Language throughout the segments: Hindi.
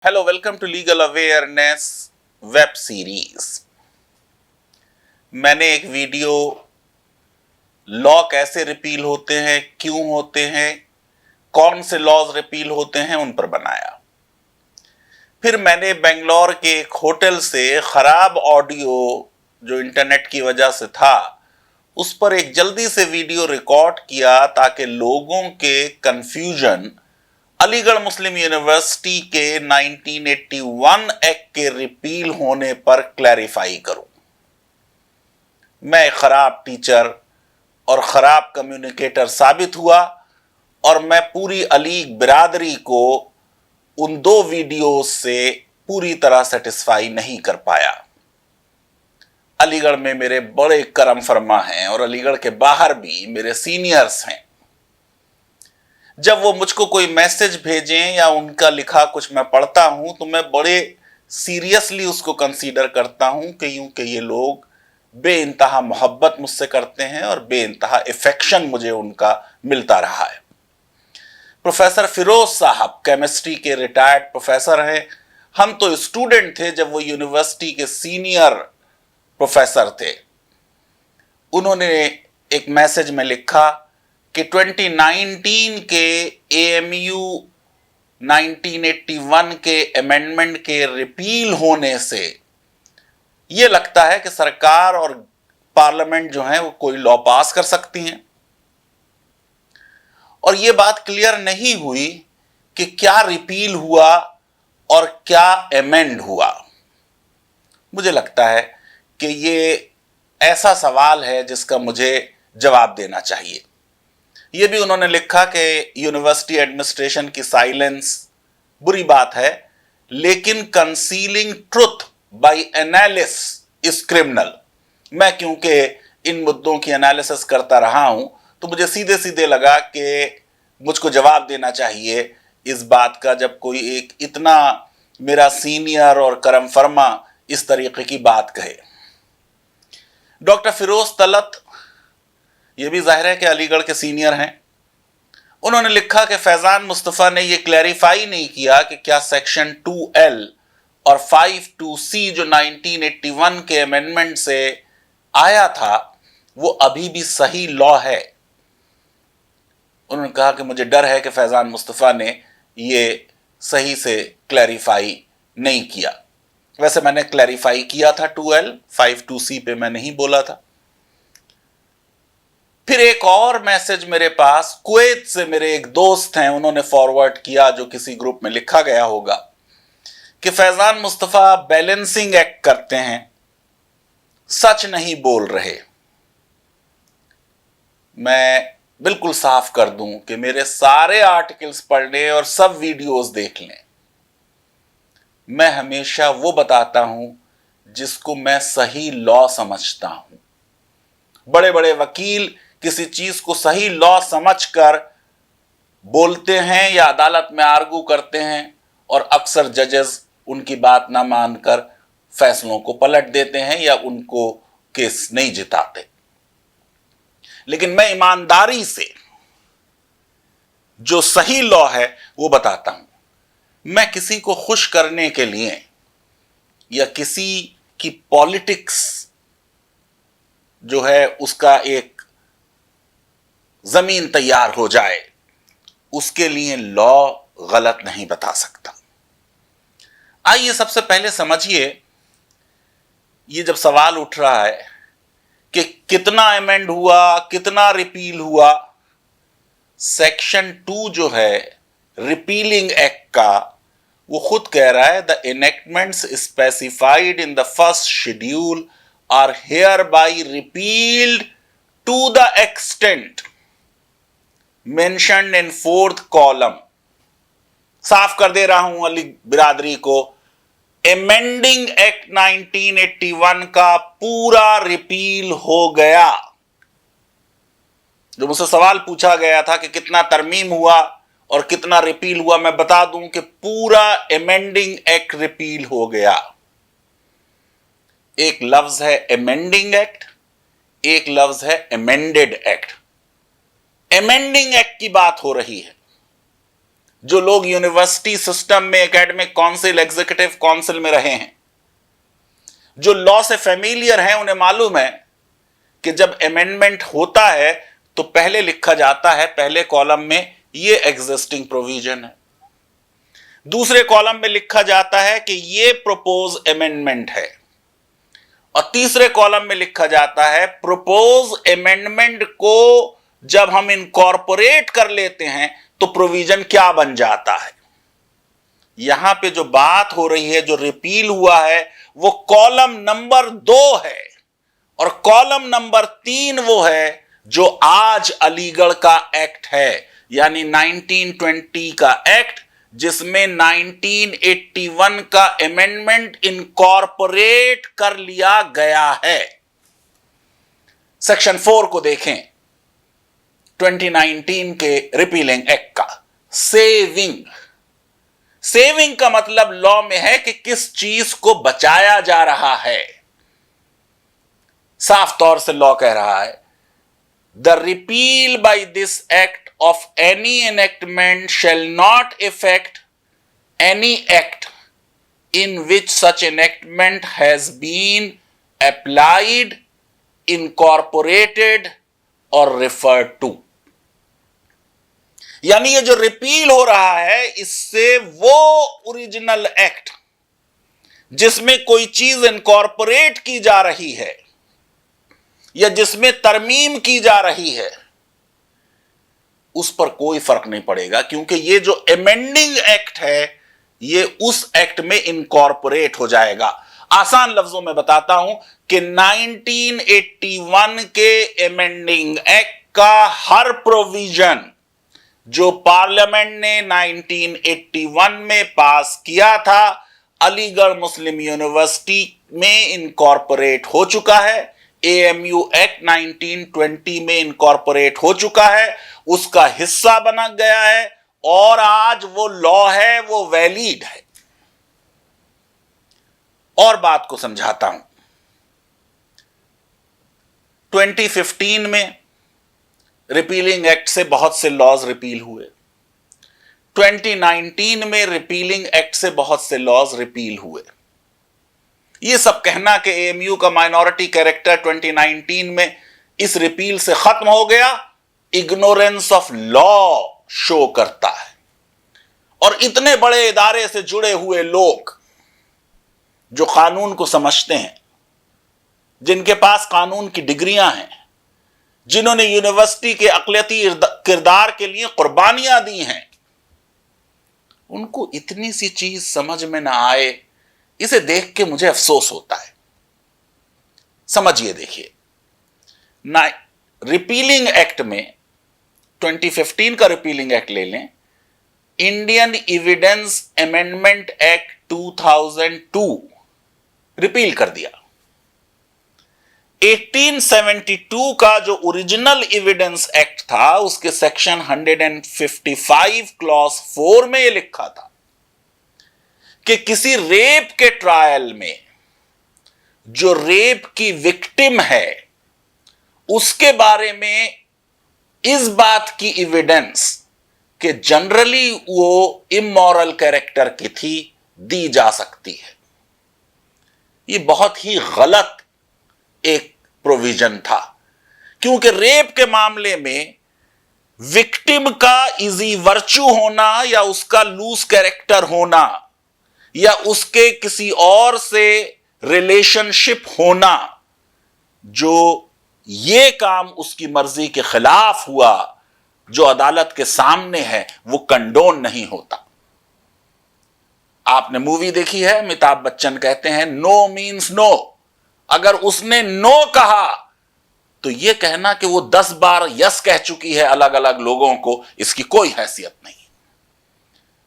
Hello, welcome to legal awareness web series. मैंने एक वीडियो लॉ कैसे रिपील होते हैं, क्यों होते हैं, कौन से लॉज रिपील होते हैं उन पर बनाया। फिर मैंने बेंगलोर के एक होटल से खराब ऑडियो जो इंटरनेट की वजह से था उस पर एक जल्दी से वीडियो रिकॉर्ड किया ताकि लोगों के कंफ्यूजन अलीगढ़ मुस्लिम यूनिवर्सिटी के 1981 एक्ट के रिपील होने पर क्लैरिफाई करूं। मैं एक खराब टीचर और खराब कम्युनिकेटर साबित हुआ और मैं पूरी अलीग बिरादरी को उन दो वीडियोस से पूरी तरह सेटिस्फाई नहीं कर पाया। अलीगढ़ में मेरे बड़े करम फरमा हैं और अलीगढ़ के बाहर भी मेरे सीनियर्स हैं। जब वो मुझको कोई मैसेज भेजें या उनका लिखा कुछ मैं पढ़ता हूं तो मैं बड़े सीरियसली उसको कंसीडर करता हूं क्योंकि ये लोग बेइंतहा मोहब्बत मुझसे करते हैं और बेइंतहा इफेक्शन मुझे उनका मिलता रहा है। प्रोफेसर फिरोज साहब केमिस्ट्री के रिटायर्ड प्रोफेसर हैं। हम तो स्टूडेंट थे जब वो यूनिवर्सिटी के सीनियर प्रोफेसर थे। उन्होंने एक मैसेज में लिखा कि 2019 के एएमयू 1981 के अमेंडमेंट के रिपील होने से यह लगता है कि सरकार और पार्लियामेंट जो है वो कोई लॉ पास कर सकती हैं और यह बात क्लियर नहीं हुई कि क्या रिपील हुआ और क्या अमेंड हुआ। मुझे लगता है कि यह ऐसा सवाल है जिसका मुझे जवाब देना चाहिए। यह भी उन्होंने लिखा कि यूनिवर्सिटी एडमिनिस्ट्रेशन की साइलेंस बुरी बात है लेकिन concealing truth by analysis is criminal. मैं क्योंकि इन मुद्दों की एनालिसिस करता रहा हूं तो मुझे सीधे सीधे लगा कि मुझको जवाब देना चाहिए इस बात का जब कोई एक इतना मेरा सीनियर और करम फरमा इस तरीके की बात कहे। डॉक्टर फिरोज तलत, ये भी जाहिर है कि अलीगढ़ के सीनियर हैं, उन्होंने लिखा कि फैजान मुस्तफ़ा ने यह क्लैरिफाई नहीं किया कि क्या सेक्शन 2L और 52C जो 1981 के अमेंडमेंट से आया था वो अभी भी सही लॉ है। उन्होंने कहा कि मुझे डर है कि फैजान मुस्तफ़ा ने यह सही से क्लैरिफाई नहीं किया। वैसे मैंने क्लैरिफाई किया था 2L, 52C पे मैं नहीं बोला था। फिर एक और मैसेज मेरे पास कुवैत से मेरे एक दोस्त हैं, उन्होंने फॉरवर्ड किया जो किसी ग्रुप में लिखा गया होगा कि फैजान मुस्तफ़ा बैलेंसिंग एक्ट करते हैं, सच नहीं बोल रहे। मैं बिल्कुल साफ कर दूं कि मेरे सारे आर्टिकल्स पढ़ लें और सब वीडियोस देख लें, मैं हमेशा वो बताता हूं जिसको मैं सही लॉ समझता हूं। बड़े बड़े वकील किसी चीज को सही लॉ समझकर बोलते हैं या अदालत में आर्गू करते हैं और अक्सर जजेस उनकी बात ना मानकर फैसलों को पलट देते हैं या उनको केस नहीं जिताते। लेकिन मैं ईमानदारी से जो सही लॉ है वो बताता हूं। मैं किसी को खुश करने के लिए या किसी की पॉलिटिक्स जो है उसका एक जमीन तैयार हो जाए उसके लिए लॉ गलत नहीं बता सकता। आइए सबसे पहले समझिए, ये जब सवाल उठ रहा है कि कितना अमेंड हुआ, कितना रिपील हुआ, सेक्शन 2 जो है रिपीलिंग एक्ट का वो खुद कह रहा है the enactments specified in the first schedule are hereby repealed to the extent mentioned in 4th column. साफ कर दे रहा हूं अली बिरादरी को, अमेंडिंग एक्ट 1981 का पूरा रिपील हो गया। जो मुझसे सवाल पूछा गया था कि कितना तरमीम हुआ और कितना रिपील हुआ, मैं बता दूं कि पूरा अमेंडिंग एक्ट रिपील हो गया। एक लफ्ज है अमेंडिंग एक्ट, एक लफ्ज है अमेंडेड एक्ट। अमेंडिंग एक्ट की बात हो रही है। जो लोग यूनिवर्सिटी सिस्टम में एकेडमिक काउंसिल, एग्जीक्यूटिव काउंसिल में रहे हैं, जो लॉ से फेमिलियर हैं, उन्हें मालूम है कि जब अमेंडमेंट होता है तो पहले लिखा जाता है, पहले कॉलम में ये एग्जिस्टिंग प्रोविजन है, दूसरे कॉलम में लिखा जाता है कि ये प्रपोज अमेंडमेंट है, और तीसरे कॉलम में लिखा जाता है प्रपोज अमेंडमेंट को जब हम इनकॉर्पोरेट कर लेते हैं तो प्रोविजन क्या बन जाता है। यहां पे जो बात हो रही है, जो रिपील हुआ है, वो कॉलम नंबर 2 है, और कॉलम नंबर 3 वो है जो आज अलीगढ़ का एक्ट है, यानी 1920 का एक्ट, जिसमें 1981 का अमेंडमेंट इनकॉर्पोरेट कर लिया गया है। सेक्शन 4 को देखें 2019 के रिपीलिंग एक्ट का। सेविंग का मतलब लॉ में है कि किस चीज को बचाया जा रहा है। साफ तौर से लॉ कह रहा है, the repeal by this act of any enactment shall not affect any act in which such enactment has been applied, incorporated or referred to। यानी ये जो रिपील हो रहा है, इससे वो ओरिजिनल एक्ट जिसमें कोई चीज इनकॉर्पोरेट की जा रही है या जिसमें तरमीम की जा रही है, उस पर कोई फर्क नहीं पड़ेगा, क्योंकि ये जो अमेंडिंग एक्ट है ये उस एक्ट में इनकॉर्पोरेट हो जाएगा। आसान लफ्जों में बताता हूं कि 1981 के अमेंडिंग एक्ट का हर प्रोविजन जो पार्लियामेंट ने 1981 में पास किया था, अलीगढ़ मुस्लिम यूनिवर्सिटी में इनकॉर्पोरेट हो चुका है। एएमयू एक्ट 1920 में इनकॉर्पोरेट हो चुका है, उसका हिस्सा बना गया है, और आज वो लॉ है, वो वैलिड है। और बात को समझाता हूं। 2015 में रिपीलिंग एक्ट से बहुत से लॉज रिपील हुए, 2019 में रिपीलिंग एक्ट से बहुत से लॉज रिपील हुए। ये सब कहना कि एएमयू का माइनॉरिटी कैरेक्टर 2019 में इस रिपील से खत्म हो गया, इग्नोरेंस ऑफ लॉ शो करता है। और इतने बड़े इदारे से जुड़े हुए लोग जो कानून को समझते हैं, जिनके पास कानून की डिग्रियां हैं, जिन्होंने यूनिवर्सिटी के अक़लियती किरदार के लिए कुर्बानियां दी हैं, उनको इतनी सी चीज समझ में ना आए, इसे देख के मुझे अफसोस होता है। समझिए, देखिए, रिपीलिंग एक्ट में 2015 का रिपीलिंग एक्ट ले लें, Indian evidence amendment act 2002 repeal कर दिया। 1872 का जो ओरिजिनल एविडेंस एक्ट था, उसके सेक्शन 155 क्लॉज 4 में यह लिखा था कि किसी रेप के ट्रायल में जो रेप की विक्टिम है, उसके बारे में इस बात की एविडेंस कि जनरली वो इमोरल कैरेक्टर की थी, दी जा सकती है। ये बहुत ही गलत एक प्रोविजन था, क्योंकि रेप के मामले में विक्टिम का इजी वर्च्यू होना या उसका लूज कैरेक्टर होना या उसके किसी और से रिलेशनशिप होना, जो ये काम उसकी मर्जी के खिलाफ हुआ, जो अदालत के सामने है, वो कंडोन नहीं होता। आपने मूवी देखी है, अमिताभ बच्चन कहते हैं नो मीन्स नो। अगर उसने नो कहा तो यह कहना कि वो 10 बार यस कह चुकी है अलग अलग लोगों को, इसकी कोई हैसियत नहीं।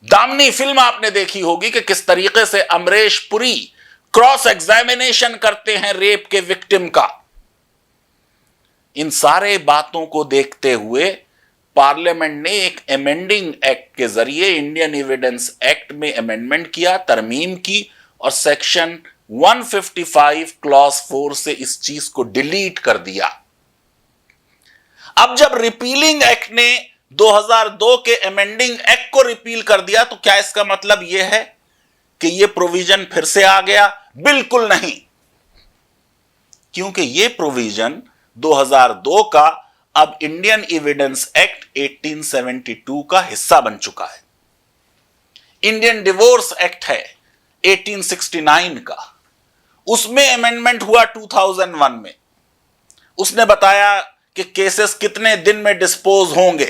दामनी फिल्म आपने देखी होगी कि किस तरीके से अमरीश पुरी क्रॉस एग्जामिनेशन करते हैं रेप के विक्टिम का। इन सारे बातों को देखते हुए पार्लियामेंट ने एक अमेंडिंग एक्ट के जरिए इंडियन एविडेंस एक्ट में अमेंडमेंट किया, तरमीम की, और सेक्शन 155 क्लॉज 4 से इस चीज को डिलीट कर दिया। अब जब रिपीलिंग एक्ट ने 2002 के अमेंडिंग एक्ट को रिपील कर दिया, तो क्या इसका मतलब यह है कि यह प्रोविजन फिर से आ गया? बिल्कुल नहीं, क्योंकि यह प्रोविजन 2002 का अब इंडियन एविडेंस एक्ट 1872 का हिस्सा बन चुका है। इंडियन डिवोर्स एक्ट है 1869 का, उसमें अमेंडमेंट हुआ 2001 में। उसने बताया कि केसेस कितने दिन में डिस्पोज होंगे,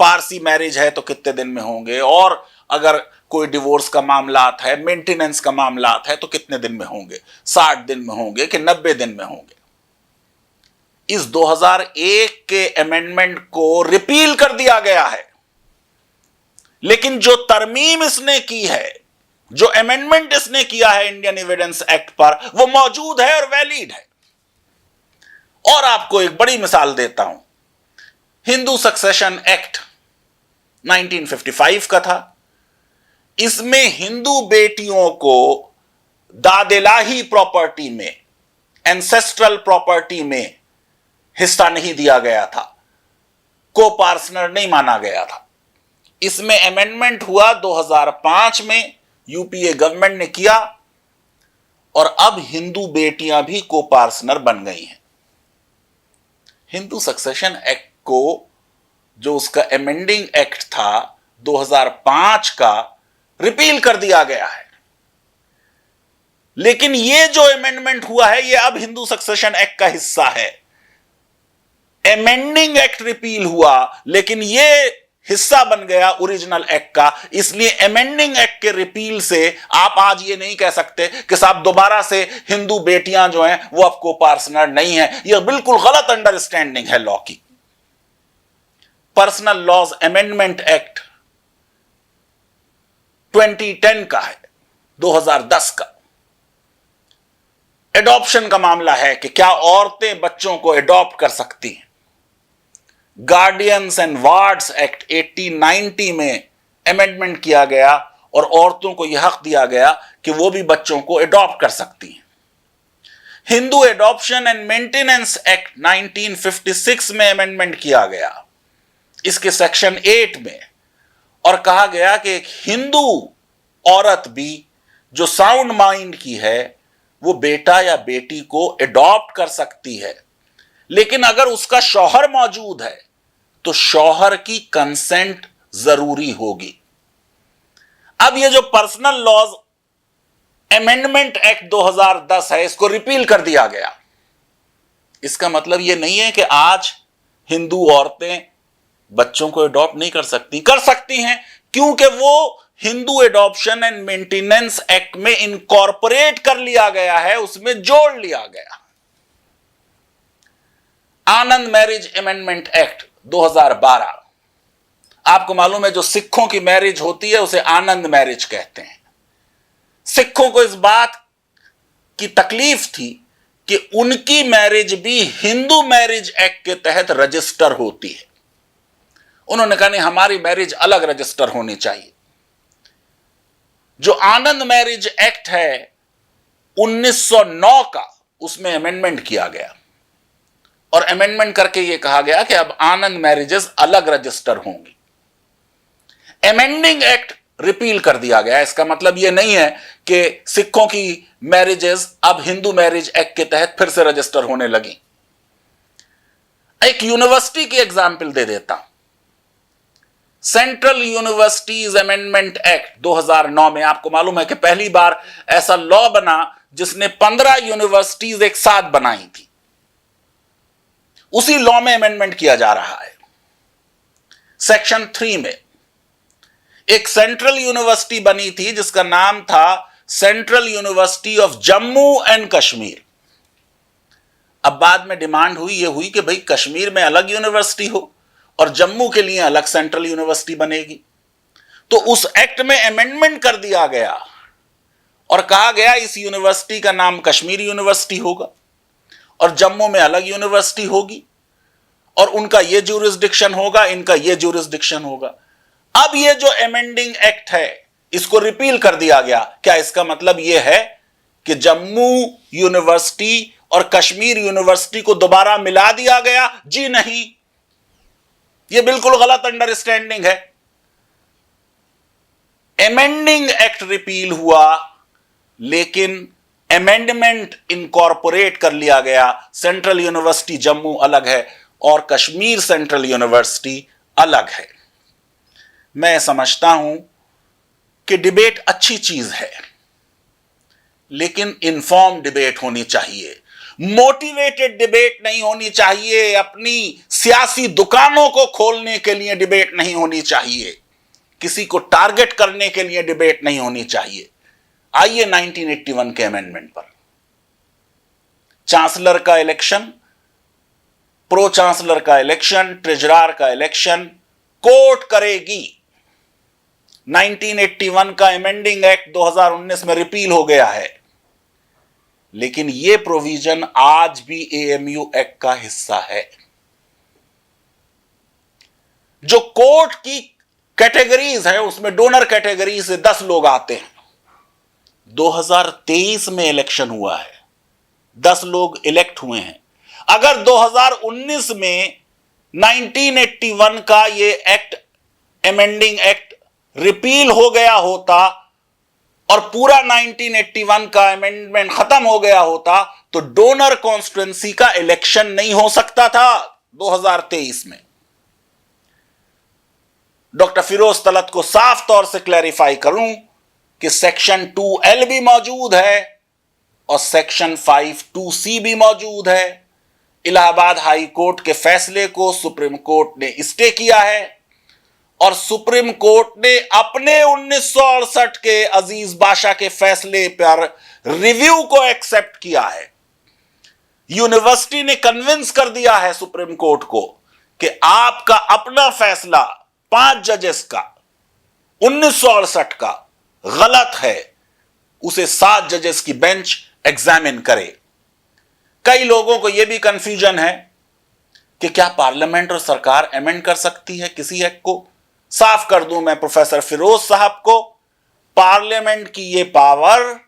पारसी मैरिज है तो कितने दिन में होंगे, और अगर कोई डिवोर्स का मामला आता है, मेंटेनेंस का मामला आता है तो कितने दिन में होंगे, 60 दिन में होंगे कि 90 दिन में होंगे। इस 2001 के अमेंडमेंट को रिपील कर दिया गया है, लेकिन जो तरमीम इसने की है, जो अमेंडमेंट इसने किया है इंडियन एविडेंस एक्ट पर, वो मौजूद है और वैलिड है। और आपको एक बड़ी मिसाल देता हूं, हिंदू सक्सेशन एक्ट 1955 का था। इसमें हिंदू बेटियों को दादेलाही प्रॉपर्टी में, एंसेस्ट्रल प्रॉपर्टी में हिस्सा नहीं दिया गया था, को पार्टनर नहीं माना गया था। इसमें अमेंडमेंट हुआ 2005 में, यूपीए गवर्नमेंट ने किया, और अब हिंदू बेटियां भी को पार्टनर बन गई हैं। हिंदू सक्सेशन एक्ट को, जो उसका अमेंडिंग एक्ट था 2005 का, रिपील कर दिया गया है। लेकिन यह जो अमेंडमेंट हुआ है, यह अब हिंदू सक्सेशन एक्ट का हिस्सा है। अमेंडिंग एक्ट रिपील हुआ, लेकिन यह हिस्सा बन गया ओरिजिनल एक्ट का। इसलिए अमेंडिंग एक्ट के रिपील से आप आज ये नहीं कह सकते कि साहब दोबारा से हिंदू बेटियां जो हैं वो अब को पार्टनर नहीं है। यह बिल्कुल गलत अंडरस्टैंडिंग है लॉ की। पर्सनल लॉज अमेंडमेंट एक्ट 2010 का है, 2010 का। एडॉप्शन का मामला है कि क्या औरतें बच्चों को एडॉप्ट कर सकती हैं। गार्डियंस एंड वार्ड्स एक्ट 1890 में अमेंडमेंट किया गया और औरतों को यह हक दिया गया कि वो भी बच्चों को एडॉप्ट कर सकती हैं। Hindu adoption and maintenance act 1956 में अमेंडमेंट किया गया, इसके सेक्शन 8 में, और कहा गया कि एक हिंदू औरत भी जो साउंड माइंड की है वो बेटा या बेटी को एडॉप्ट कर सकती है, लेकिन अगर उसका शौहर मौजूद है तो शौहर की कंसेंट जरूरी होगी। अब ये जो पर्सनल लॉज अमेंडमेंट एक्ट 2010 है, इसको रिपील कर दिया गया। इसका मतलब यह नहीं है कि आज हिंदू औरतें बच्चों को एडॉप्ट नहीं कर सकती, कर सकती हैं, क्योंकि वो Hindu adoption and maintenance act में इनकॉर्पोरेट कर लिया गया है, उसमें जोड़ लिया गया। आनंद मैरिज अमेंडमेंट एक्ट 2012, आपको मालूम है जो सिखों की मैरिज होती है उसे आनंद मैरिज कहते हैं। सिखों को इस बात की तकलीफ थी कि उनकी मैरिज भी हिंदू मैरिज एक्ट के तहत रजिस्टर होती है। उन्होंने कहा नहीं, हमारी मैरिज अलग रजिस्टर होनी चाहिए। जो आनंद मैरिज एक्ट है 1909 का, उसमें अमेंडमेंट किया गया और अमेंडमेंट करके यह कहा गया कि अब आनंद मैरिजेस अलग रजिस्टर होंगी। अमेंडिंग एक्ट रिपील कर दिया गया। इसका मतलब यह नहीं है कि सिखों की मैरिजेस अब हिंदू मैरिज एक्ट के तहत फिर से रजिस्टर होने लगी। एक यूनिवर्सिटी की एग्जाम्पल दे देता हूं। सेंट्रल यूनिवर्सिटीज अमेंडमेंट एक्ट 2009 में, आपको मालूम है कि पहली बार ऐसा लॉ बना जिसने 15 यूनिवर्सिटीज एक साथ बनाई थी। उसी लॉ में अमेंडमेंट किया जा रहा है। सेक्शन 3 में एक सेंट्रल यूनिवर्सिटी बनी थी जिसका नाम था central university of Jammu and Kashmir. अब बाद में डिमांड हुई कि भाई कश्मीर में अलग यूनिवर्सिटी हो और जम्मू के लिए अलग सेंट्रल यूनिवर्सिटी बनेगी। तो उस एक्ट में अमेंडमेंट कर दिया गया और कहा गया इस यूनिवर्सिटी का नाम कश्मीर यूनिवर्सिटी होगा और जम्मू में अलग यूनिवर्सिटी होगी और उनका यह ज्यूरिसडिक्शन होगा, इनका यह ज्यूरिसडिक्शन होगा। अब यह जो अमेंडिंग एक्ट है इसको रिपील कर दिया गया। क्या इसका मतलब यह है कि जम्मू यूनिवर्सिटी और कश्मीर यूनिवर्सिटी को दोबारा मिला दिया गया? जी नहीं। यह बिल्कुल गलत अंडरस्टैंडिंग है। एमेंडिंग एक्ट रिपील हुआ, लेकिन अमेंडमेंट इनकॉर्पोरेट कर लिया गया। सेंट्रल यूनिवर्सिटी जम्मू अलग है और कश्मीर सेंट्रल यूनिवर्सिटी अलग है। मैं समझता हूं कि डिबेट अच्छी चीज है, लेकिन इन्फॉर्म डिबेट होनी चाहिए, मोटिवेटेड डिबेट नहीं होनी चाहिए, अपनी सियासी दुकानों को खोलने के लिए डिबेट नहीं होनी चाहिए, किसी को टारगेट करने के लिए डिबेट नहीं होनी चाहिए। आइए 1981 के अमेंडमेंट पर। चांसलर का इलेक्शन, प्रो चांसलर का इलेक्शन, ट्रेजरार का इलेक्शन कोर्ट करेगी। 1981 का अमेंडिंग एक्ट 2019 में रिपील हो गया है, लेकिन यह प्रोविजन आज भी एएमयू एक्ट का हिस्सा है। जो कोर्ट की कैटेगरीज है, उसमें डोनर कैटेगरी से 10 लोग आते हैं। 2023 में इलेक्शन हुआ है, 10 लोग इलेक्ट हुए हैं। अगर 2019 में 1981 का यह एक्ट, अमेंडिंग एक्ट रिपील हो गया होता और पूरा 1981 का अमेंडमेंट खत्म हो गया होता, तो डोनर कॉन्स्टिट्यूंसी का इलेक्शन नहीं हो सकता था 2023 में। डॉक्टर फिरोज तलत को साफ तौर से क्लैरिफाई करूं कि सेक्शन 2L भी मौजूद है और सेक्शन 5(2)(c) भी मौजूद है। इलाहाबाद हाई कोर्ट के फैसले को सुप्रीम कोर्ट ने स्टे किया है और सुप्रीम कोर्ट ने अपने 1968 के अजीज बादशाह के फैसले पर रिव्यू को एक्सेप्ट किया है। यूनिवर्सिटी ने कन्विंस कर दिया है सुप्रीम कोर्ट को कि आपका अपना फैसला 5 जजेस का 1968 का गलत है, उसे 7 जजेस की बेंच एग्जामिन करे। कई लोगों को यह भी कंफ्यूजन है कि क्या पार्लियामेंट और सरकार अमेंड कर सकती है किसी एक्ट को। साफ कर दूं मैं प्रोफेसर फिरोज साहब को, पार्लियामेंट की यह पावर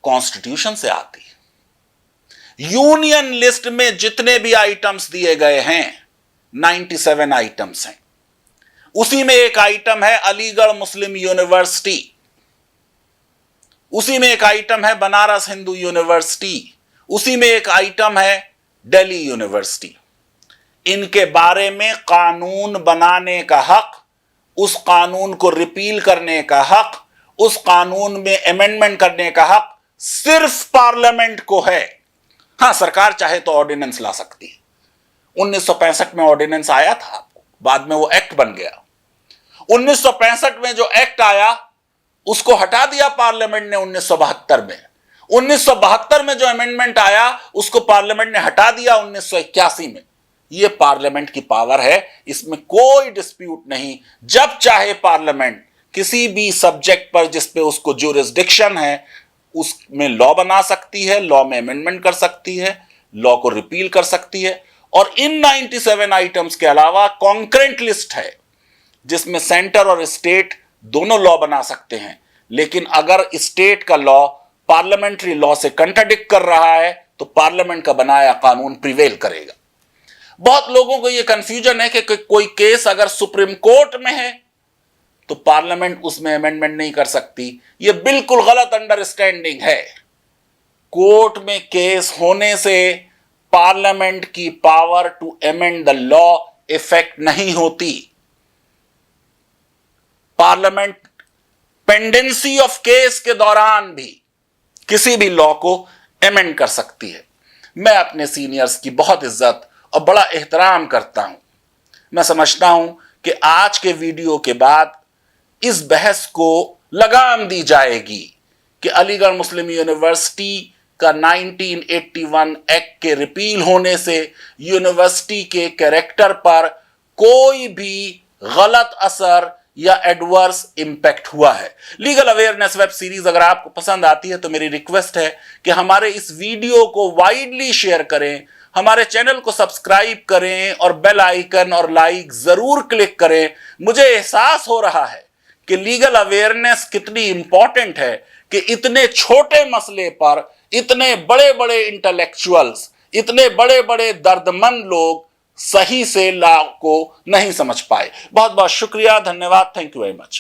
कॉन्स्टिट्यूशन से आती है। यूनियन लिस्ट में जितने भी आइटम्स दिए गए हैं 97 आइटम्स हैं, उसी में एक आइटम है अलीगढ़ मुस्लिम यूनिवर्सिटी, उसी में एक आइटम है बनारस हिंदू यूनिवर्सिटी, उसी में एक आइटम है दिल्ली यूनिवर्सिटी। इनके बारे में कानून बनाने का हक, उस कानून को रिपील करने का हक, उस कानून में अमेंडमेंट करने का हक सिर्फ पार्लियामेंट को है। हां, सरकार चाहे तो ऑर्डिनेंस ला सकती है। 1965 में ऑर्डिनेंस आया था, बाद में वो एक्ट बन गया। 1965 में जो एक्ट आया उसको हटा दिया पार्लियामेंट ने 1972 में। 1972 में जो अमेंडमेंट आया उसको पार्लियामेंट ने हटा दिया 1981 में। यह पार्लियामेंट की पावर है, इसमें कोई डिस्प्यूट नहीं। जब चाहे पार्लियामेंट किसी भी सब्जेक्ट पर जिस पे उसको ज्यूरिसडिक्शन है उसमें लॉ बना सकती है, लॉ में अमेंडमेंट कर सकती है, लॉ को रिपील कर सकती है। और इन 97 आइटम्स के अलावा कॉन्करेंट लिस्ट है जिसमें सेंटर और स्टेट दोनों लॉ बना सकते हैं। लेकिन अगर स्टेट का लॉ पार्लियामेंट्री लॉ से कंट्राडिक्ट कर रहा है तो पार्लियामेंट का बनाया कानून प्रिवेल करेगा। बहुत लोगों को यह कंफ्यूजन है कि कोई केस अगर सुप्रीम कोर्ट में है तो पार्लियामेंट उसमें अमेंडमेंट नहीं कर सकती। यह बिल्कुल गलत अंडरस्टैंडिंग है। कोर्ट में केस होने से पार्लियामेंट की power to amend the law effect नहीं होती। पार्लियामेंट पेंडेंसी ऑफ केस के दौरान भी किसी भी लॉ को अमेंड कर सकती है। मैं अपने सीनियर्स की बहुत इज्जत और बड़ा एहतराम करता हूं। मैं समझता हूं कि आज के वीडियो के बाद इस बहस को लगाम दी जाएगी कि अलीगढ़ मुस्लिम यूनिवर्सिटी का 1981 एक्ट के रिपील होने से यूनिवर्सिटी के कैरेक्टर पर कोई भी गलत असर या एडवर्स इंपैक्ट हुआ है। लीगल अवेयरनेस वेब सीरीज अगर आपको पसंद आती है तो मेरी रिक्वेस्ट है कि हमारे इस वीडियो को वाइडली शेयर करें, हमारे चैनल को सब्सक्राइब करें और बेल आइकन और लाइक जरूर क्लिक करें। मुझे एहसास हो रहा है कि लीगल अवेयरनेस कितनी इंपॉर्टेंट है कि इतने छोटे मसले पर इतने बड़े बड़े इंटेलेक्चुअल्स, इतने बड़े बड़े दर्दमंद लोग सही से लॉ को नहीं समझ पाए। बहुत बहुत शुक्रिया, धन्यवाद, थैंक यू वेरी मच।